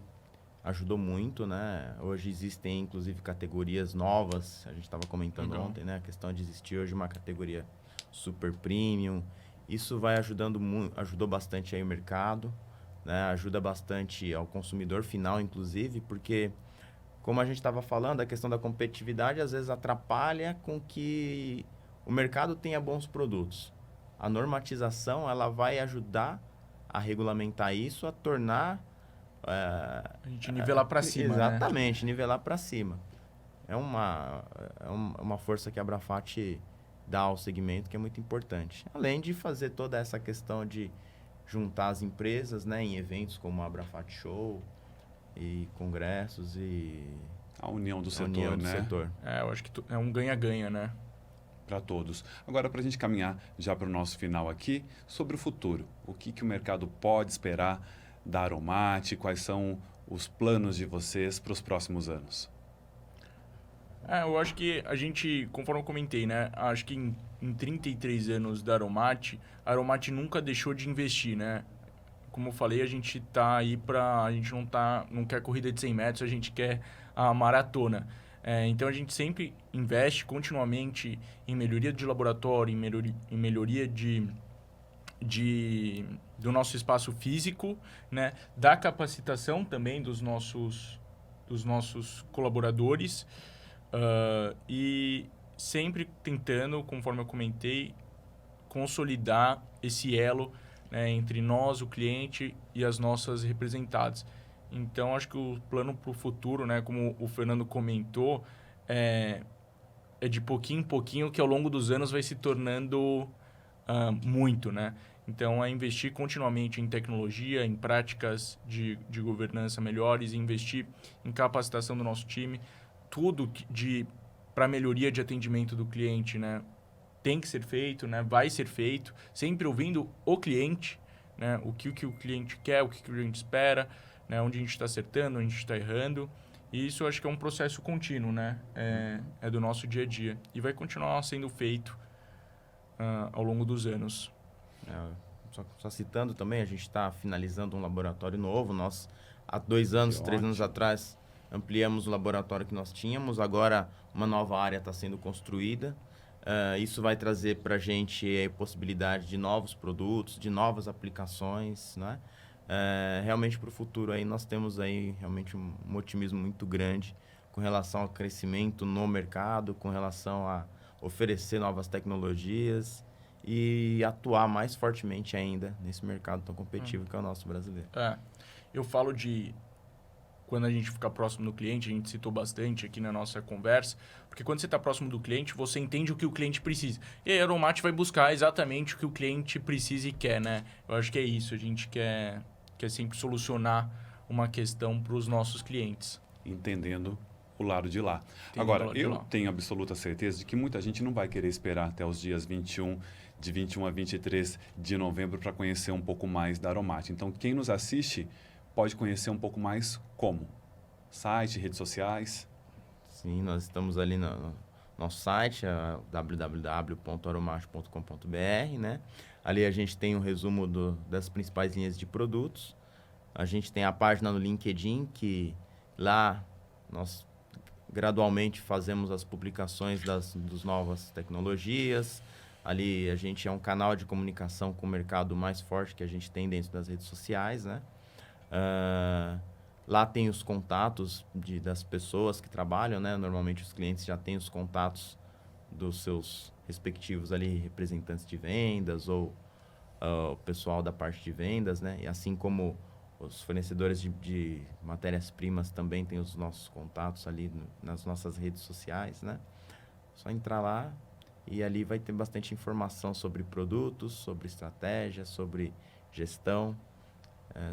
ajudou muito, né? Hoje existem, inclusive, categorias novas. A gente estava comentando ontem, né? A questão de existir hoje uma categoria super premium. Isso vai ajudou bastante aí o mercado, né? Ajuda bastante ao consumidor final, inclusive, porque, como a gente estava falando, a questão da competitividade às vezes atrapalha com que o mercado tenha bons produtos. A normatização, ela vai ajudar a regulamentar isso, a tornar... a gente nivelar para cima, exatamente, né? Nivelar para cima. É uma força que a Abrafat dá ao segmento, que é muito importante. Além de fazer toda essa questão de juntar as empresas, né, em eventos como a Abrafat Show e congressos e... A união do setor, né? Eu acho que é um ganha-ganha, né? Para todos. Agora, para a gente caminhar já para o nosso final aqui, sobre o futuro. O que o mercado pode esperar da Aromat? Quais são os planos de vocês para os próximos anos? Eu acho que a gente, conforme eu comentei, né? Acho que em 33 anos da Aromat, a Aromat nunca deixou de investir, né? Como eu falei, a gente tá aí a gente não quer corrida de 100 metros, a gente quer a maratona. Então, a gente sempre investe continuamente em melhoria de laboratório, em melhoria do nosso espaço físico, né? Da capacitação também dos nossos colaboradores. E sempre tentando, conforme eu comentei, consolidar esse elo, né, entre nós, o cliente, e as nossas representadas. Então, acho que o plano para o futuro, né, como o Fernando comentou, é de pouquinho em pouquinho que ao longo dos anos vai se tornando muito, né? Então, é investir continuamente em tecnologia, em práticas de governança melhores, investir em capacitação do nosso time, tudo para melhoria de atendimento do cliente, né? Tem que ser feito, né? Vai ser feito, sempre ouvindo o cliente, né? O que o cliente quer, o que o cliente espera, né? Onde a gente está acertando, onde a gente está errando. E isso eu acho que é um processo contínuo, né? É do nosso dia a dia. E vai continuar sendo feito ao longo dos anos. Só citando também, a gente está finalizando um laboratório novo. Nós, há 2 anos, 3 anos atrás, ampliamos o laboratório que nós tínhamos. Agora, uma nova área está sendo construída. Isso vai trazer para a gente a possibilidade de novos produtos, de novas aplicações, né? Realmente para o futuro aí nós temos aí realmente um otimismo muito grande com relação ao crescimento no mercado, com relação a oferecer novas tecnologias e atuar mais fortemente ainda nesse mercado tão competitivo que é o nosso brasileiro. Eu falo quando a gente fica próximo do cliente, a gente citou bastante aqui na nossa conversa, porque quando você está próximo do cliente, você entende o que o cliente precisa. E a Aromate vai buscar exatamente o que o cliente precisa e quer, né? Eu acho que é isso, a gente quer sempre solucionar uma questão para os nossos clientes. Entendendo o lado de lá. Agora, eu tenho absoluta certeza de que muita gente não vai querer esperar até os dias 21 a 23 de novembro para conhecer um pouco mais da Aromate. Então, quem nos assiste pode conhecer um pouco mais como? Site, redes sociais? Sim, nós estamos ali no nosso site, www.aromate.com.br, né? Ali a gente tem um resumo das principais linhas de produtos. A gente tem a página no LinkedIn, que lá nós gradualmente fazemos as publicações das novas tecnologias. Ali a gente é um canal de comunicação com o mercado mais forte que a gente tem dentro das redes sociais, né? Lá tem os contatos das pessoas que trabalham, né? Normalmente os clientes já têm os contatos dos seus respectivos ali representantes de vendas ou o pessoal da parte de vendas, né? E assim como os fornecedores de matérias-primas também têm os nossos contatos ali nas nossas redes sociais, né? Só entrar lá e ali vai ter bastante informação sobre produtos, sobre estratégia, sobre gestão.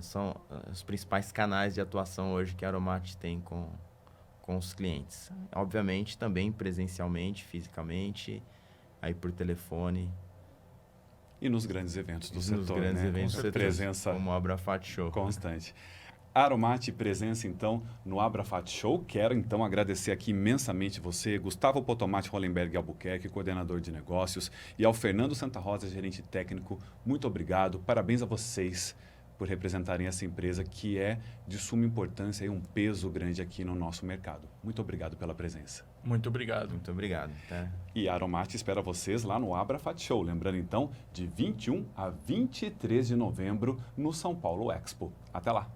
São os principais canais de atuação hoje que a Aromate tem com os clientes. Obviamente, também presencialmente, fisicamente, aí por telefone. E nos grandes eventos do setor, nos grandes eventos do setor, presença como o Abrafat Show. Constante. Aromate presença, então, no Abrafat Show. Quero, então, agradecer aqui imensamente você, Gustavo Potomati Hollenberg Albuquerque, coordenador de negócios, e ao Fernando Santa Rosa, gerente técnico. Muito obrigado. Parabéns a vocês por representarem essa empresa que é de suma importância e um peso grande aqui no nosso mercado. Muito obrigado pela presença. Muito obrigado. Muito obrigado. Tá? E a Aromate espera vocês lá no Abrafat Show. Lembrando, então, de 21 a 23 de novembro no São Paulo Expo. Até lá!